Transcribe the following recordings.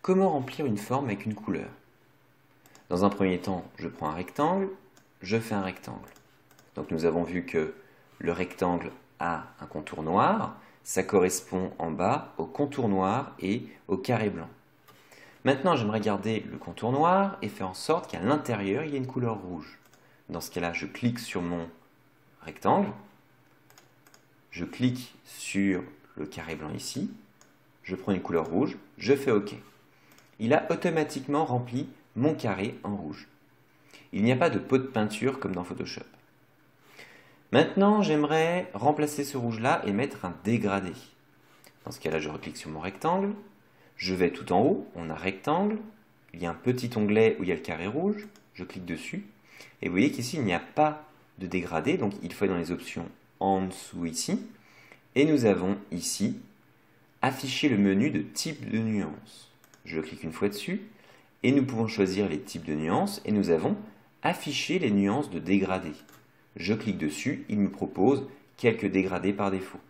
Comment remplir une forme avec une couleur? Dans un premier temps, je prends un rectangle, je fais un rectangle. Donc nous avons vu que le rectangle a un contour noir, ça correspond en bas au contour noir et au carré blanc. Maintenant, j'aimerais garder le contour noir et faire en sorte qu'à l'intérieur, il y ait une couleur rouge. Dans ce cas-là, je clique sur mon rectangle, je clique sur le carré blanc ici, je prends une couleur rouge, je fais OK. Il a automatiquement rempli mon carré en rouge. Il n'y a pas de pot de peinture comme dans Photoshop. Maintenant, j'aimerais remplacer ce rouge-là et mettre un dégradé. Dans ce cas-là, je reclique sur mon rectangle, je vais tout en haut, on a rectangle, il y a un petit onglet où il y a le carré rouge, je clique dessus, et vous voyez qu'ici, il n'y a pas de dégradé, donc il faut aller dans les options en dessous ici, et nous avons ici afficher le menu de type de nuance. Je clique une fois dessus, et nous pouvons choisir les types de nuances, et nous avons afficher les nuances de dégradé. Je clique dessus, il me propose quelques dégradés par défaut.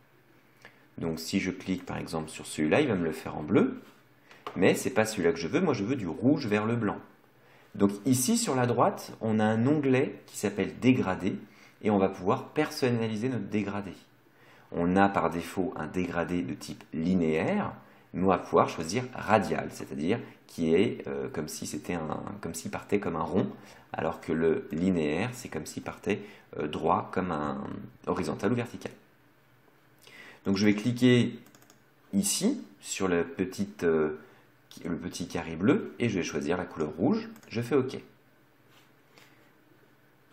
Donc si je clique par exemple sur celui-là, il va me le faire en bleu, mais ce n'est pas celui-là que je veux, moi je veux du rouge vers le blanc. Donc ici sur la droite, on a un onglet qui s'appelle dégradé, et on va pouvoir personnaliser notre dégradé. On a par défaut un dégradé de type linéaire, mais on va pouvoir choisir radial, c'est-à-dire qui est comme s'il partait comme un rond, alors que le linéaire, c'est comme s'il partait droit comme un horizontal ou vertical. Donc je vais cliquer ici sur le petit carré bleu et je vais choisir la couleur rouge, je fais OK.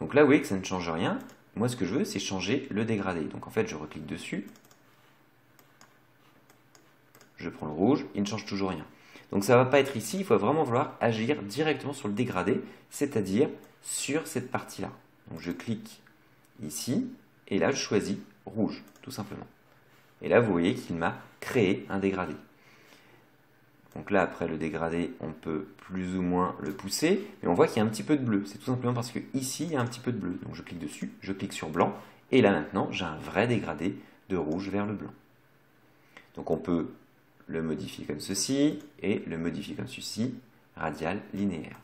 Donc là, vous voyez que ça ne change rien. Moi, ce que je veux, c'est changer le dégradé. Donc en fait, je reclique dessus, je prends le rouge, il ne change toujours rien. Donc ça ne va pas être ici, il faut vraiment vouloir agir directement sur le dégradé, c'est-à-dire sur cette partie-là. Donc je clique ici, et là je choisis rouge, tout simplement. Et là vous voyez qu'il m'a créé un dégradé. Donc là après le dégradé, on peut plus ou moins le pousser, mais on voit qu'il y a un petit peu de bleu. C'est tout simplement parce que ici il y a un petit peu de bleu. Donc je clique dessus, je clique sur blanc, et là maintenant j'ai un vrai dégradé de rouge vers le blanc. Donc on peut le modifier comme ceci, et le modifier comme ceci, radial, linéaire.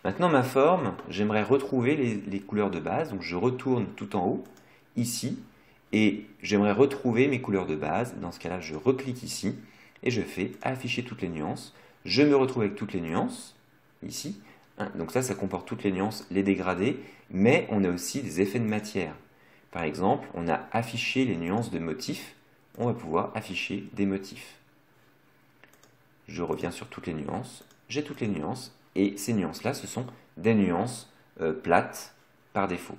Maintenant ma forme, j'aimerais retrouver les couleurs de base, donc je retourne tout en haut, ici, et j'aimerais retrouver mes couleurs de base. Dans ce cas-là, je reclique ici, et je fais afficher toutes les nuances. Je me retrouve avec toutes les nuances, ici. Donc ça comporte toutes les nuances, les dégradés, mais on a aussi des effets de matière. Par exemple, on a affiché les nuances de motifs, on va pouvoir afficher des motifs. Je reviens sur toutes les nuances, j'ai toutes les nuances, et ces nuances-là, ce sont des nuances plates par défaut.